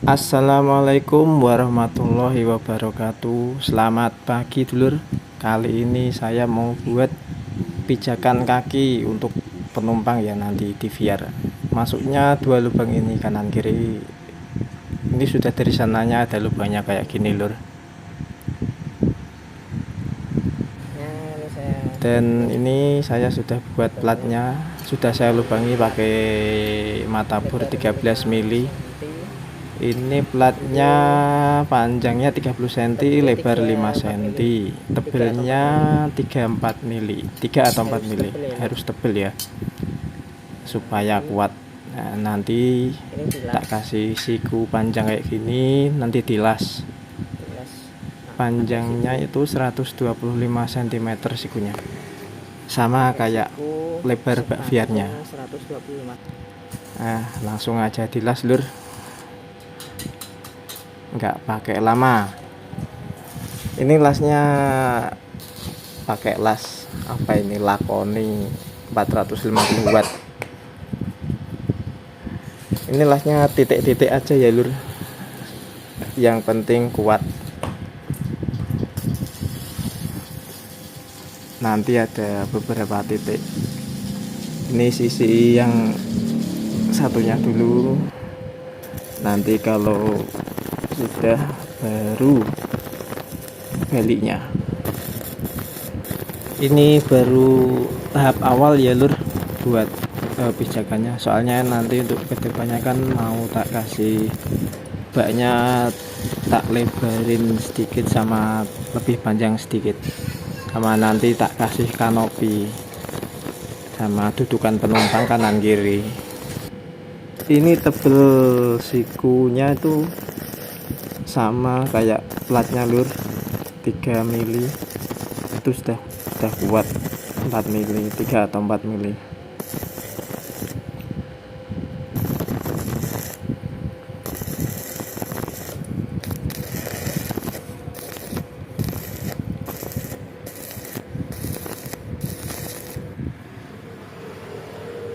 Assalamualaikum warahmatullahi wabarakatuh. Selamat pagi dulur. Kali ini saya mau buat pijakan kaki untuk penumpang ya nanti di VR. Masuknya dua lubang ini kanan kiri. Ini sudah dari sananya ada lubangnya kayak gini lur. Dan ini saya sudah buat platnya. Sudah saya lubangi pakai mata bor 13 mili. Ini platnya panjangnya 30 cm, lebar 5 cm, tebelnya 34 mili, 3 atau 4 mili, harus tebel ya, supaya kuat. Nah, nanti tak kasih siku panjang kayak gini, nanti dilas. Panjangnya itu 125 cm sikunya, sama kayak lebar bak viarnya. Nah, langsung aja dilas lur, nggak pakai lama. Ini lasnya pakai las apa ini, Lakoni 450 watt. Ini lasnya titik-titik aja ya lur, yang penting kuat. Nanti ada beberapa titik. Ini sisi yang satunya dulu, nanti kalau sudah baru baliknya. Ini baru tahap awal ya lur buat pijakannya, soalnya nanti untuk kedepannya kan mau tak kasih baknya, tak lebarin sedikit sama lebih panjang sedikit, sama nanti tak kasih kanopi sama dudukan penumpang kanan kiri. Ini tebel sikunya itu sama kayak platnya lur, 3 mili itu sudah kuat. 4 mili, 3 atau 4 mili.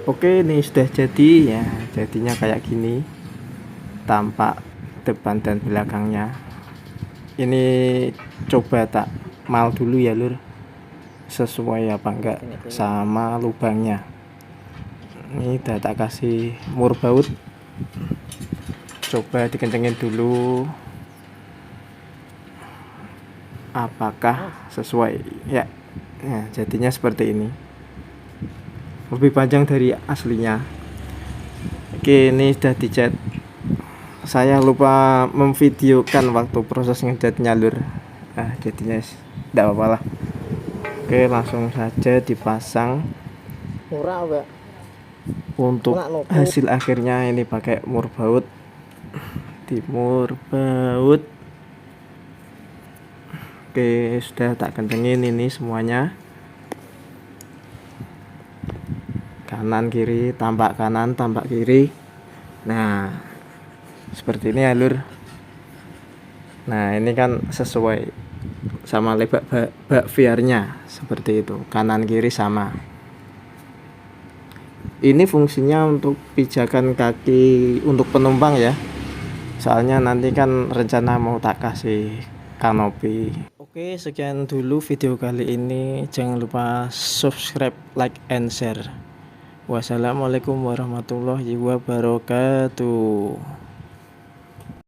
Oke, ini sudah jadi ya, jadinya kayak gini, tampak depan dan belakangnya. Ini coba tak mal dulu ya lur, sesuai apa enggak sama lubangnya. Ini udah tak kasih mur baut, coba dikencengin dulu apakah sesuai ya. Nah, jadinya seperti ini, lebih panjang dari aslinya. Oke, ini sudah dicat. Saya lupa memvideokan waktu proses ngecatnya lur. Nah, jadinya tidak apa-apa lah. Oke, langsung saja dipasang. Untuk hasil akhirnya ini pakai mur baut, di mur baut. Oke, sudah tak kencengin ini semuanya, kanan kiri, tampak kanan tampak kiri. Nah, seperti ini ya lur. Nah, ini kan sesuai sama lebar bak VR-nya, seperti itu, kanan kiri sama. Ini fungsinya untuk pijakan kaki untuk penumpang ya, soalnya nanti kan rencana mau tak kasih kanopi. Oke, sekian dulu video kali ini. Jangan lupa subscribe, like, and share. Wassalamualaikum warahmatullahi wabarakatuh.